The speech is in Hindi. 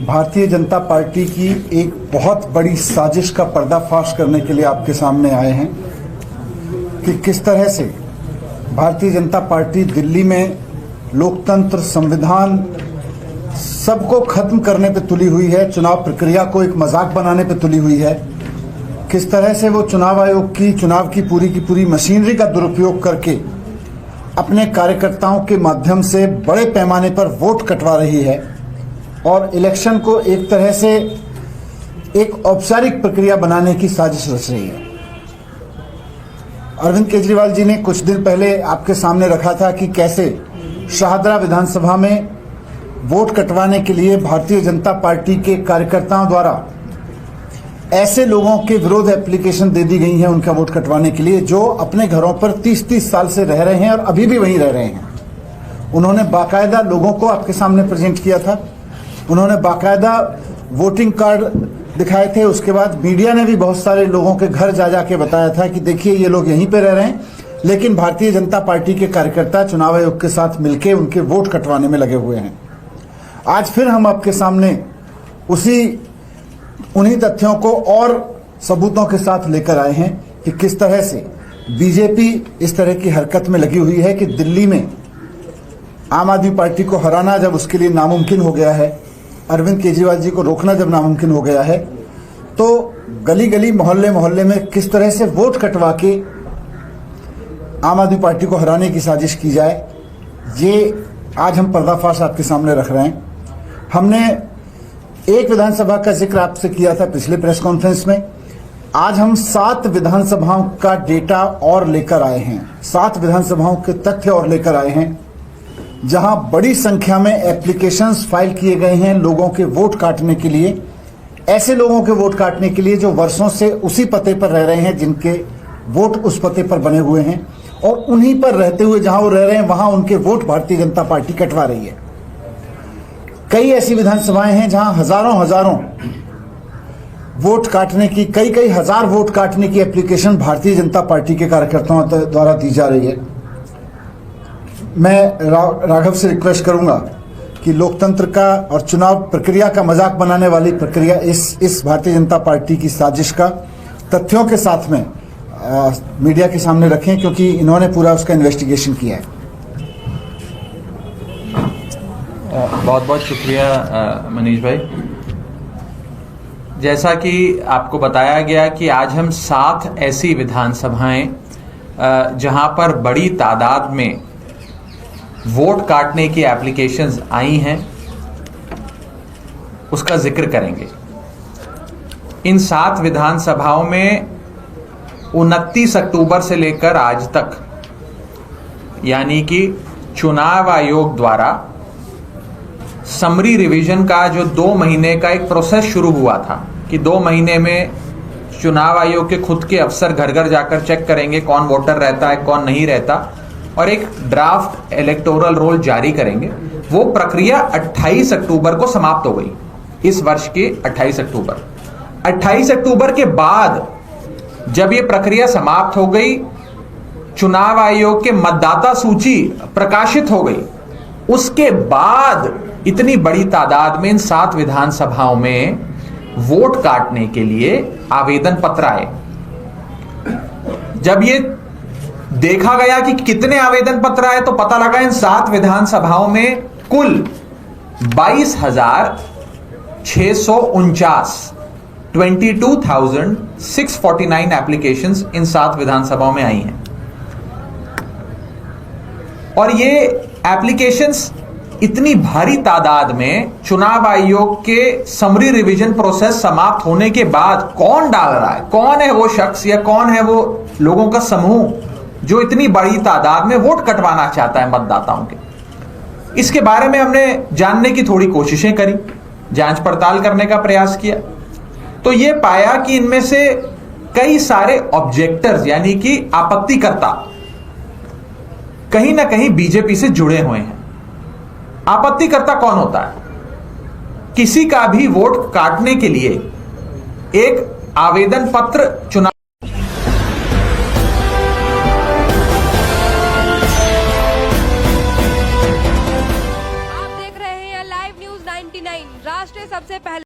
भारतीय जनता पार्टी की एक बहुत बड़ी साजिश का पर्दाफाश करने के लिए आपके सामने आए हैं कि किस तरह से भारतीय जनता पार्टी दिल्ली में लोकतंत्र, संविधान सबको खत्म करने पे तुली हुई है, चुनाव प्रक्रिया को एक मजाक बनाने पे तुली हुई है। किस तरह से वो चुनाव आयोग की चुनाव की पूरी मशीनरी का दुरुपयोग करके अपने कार्यकर्ताओं के माध्यम से बड़े पैमाने पर वोट कटवा रही है और इलेक्शन को एक तरह से एक औपचारिक प्रक्रिया बनाने की साजिश रच रही है। अरविंद केजरीवाल जी ने कुछ दिन पहले आपके सामने रखा था कि कैसे शाहदरा विधानसभा में वोट कटवाने के लिए भारतीय जनता पार्टी के कार्यकर्ताओं द्वारा ऐसे लोगों के विरोध एप्लीकेशन दे दी गई है उनका वोट कटवाने के लिए जो अपने घरों पर 30-30 साल से रह रहे हैं और अभी भी वहीं रह रहे हैं। उन्होंने बाकायदा लोगों को आपके सामने प्रेजेंट किया था, उन्होंने बाकायदा वोटिंग कार्ड दिखाए थे। उसके बाद मीडिया ने भी बहुत सारे लोगों के घर जा जाके बताया था कि देखिए ये लोग यहीं पे रह रहे हैं, लेकिन भारतीय जनता पार्टी के कार्यकर्ता चुनाव आयोग के साथ मिलकर उनके वोट कटवाने में लगे हुए हैं। आज फिर हम आपके सामने उन्हीं तथ्यों को और सबूतों के साथ लेकर आए हैं कि किस तरह से बीजेपी इस तरह की हरकत में लगी हुई है कि दिल्ली में आम आदमी पार्टी को हराना जब उसके लिए नामुमकिन हो गया है, अरविंद केजरीवाल जी को रोकना जब नामुमकिन हो गया है, तो गली गली मोहल्ले मोहल्ले में किस तरह से वोट कटवा के आम आदमी पार्टी को हराने की साजिश की जाए, ये आज हम पर्दाफाश आपके सामने रख रहे हैं। हमने एक विधानसभा का जिक्र आपसे किया था पिछले प्रेस कॉन्फ्रेंस में। आज हम 7 विधानसभाओं का डेटा और लेकर आए हैं, 7 विधानसभाओं के तथ्य और लेकर आए हैं जहां बड़ी संख्या में एप्लीकेशंस फाइल किए गए हैं लोगों के वोट काटने के लिए, ऐसे लोगों के वोट काटने के लिए जो वर्षों से उसी पते पर रह रहे हैं, जिनके वोट उस पते पर बने हुए हैं और उन्हीं पर रहते हुए जहां वो रह रहे हैं वहां उनके वोट भारतीय जनता पार्टी कटवा रही है। कई ऐसी विधानसभाएं हैं जहां हजारों वोट काटने की, कई हजार वोट काटने की एप्लीकेशन भारतीय जनता पार्टी के कार्यकर्ताओं द्वारा दी जा रही है। मैं राघव से रिक्वेस्ट करूंगा कि लोकतंत्र का और चुनाव प्रक्रिया का मजाक बनाने वाली प्रक्रिया इस भारतीय जनता पार्टी की साजिश का तथ्यों के साथ में मीडिया के सामने रखें, क्योंकि इन्होंने पूरा उसका इन्वेस्टिगेशन किया है। बहुत बहुत शुक्रिया मनीष भाई। जैसा कि आपको बताया गया कि आज हम 7 ऐसी विधानसभाएं जहां पर बड़ी तादाद में वोट काटने की एप्लीकेशंस आई हैं उसका जिक्र करेंगे। इन 7 विधानसभाओं में 29 अक्टूबर से लेकर आज तक, यानी कि चुनाव आयोग द्वारा समरी रिवीजन का जो 2 महीने का एक प्रोसेस शुरू हुआ था कि 2 महीने में चुनाव आयोग के खुद के अफसर घर घर जाकर चेक करेंगे कौन वोटर रहता है कौन नहीं रहता और एक ड्राफ्ट इलेक्टोरल रोल जारी करेंगे। वो प्रक्रिया 28 अक्टूबर को समाप्त हो गई, इस वर्ष के 28 अक्टूबर के बाद जब ये प्रक्रिया समाप्त हो गई, चुनाव आयोग के मतदाता सूची प्रकाशित हो गई, उसके बाद इतनी बड़ी तादाद में इन 7 विधानसभाओं में वोट काटने के लिए आवेदन पत्र आए। जब ये देखा गया कि कितने आवेदन पत्र आए तो पता लगा इन 7 विधानसभाओं में कुल 22,649 एप्लीकेशंस इन 7 विधानसभाओं में आई हैं। और ये एप्लीकेशंस इतनी भारी तादाद में चुनाव आयोग के समरी रिवीजन प्रोसेस समाप्त होने के बाद कौन डाल रहा है, कौन है वो शख्स या कौन है वो लोगों का समूह जो इतनी बड़ी तादाद में वोट कटवाना चाहता है मतदाताओं के, इसके बारे में हमने जानने की थोड़ी कोशिशें करी, जांच पड़ताल करने का प्रयास किया, तो ये पाया कि इनमें से कई सारे ऑब्जेक्टर्स यानी कि आपत्तिकर्ता कहीं ना कहीं बीजेपी से जुड़े हुए हैं। आपत्तिकर्ता कौन होता है? किसी का भी वोट काटने के लिए एक आवेदन पत्र चुनाव आप देख रहे हैं लाइव न्यूज 99 राष्ट्र सबसे पहले।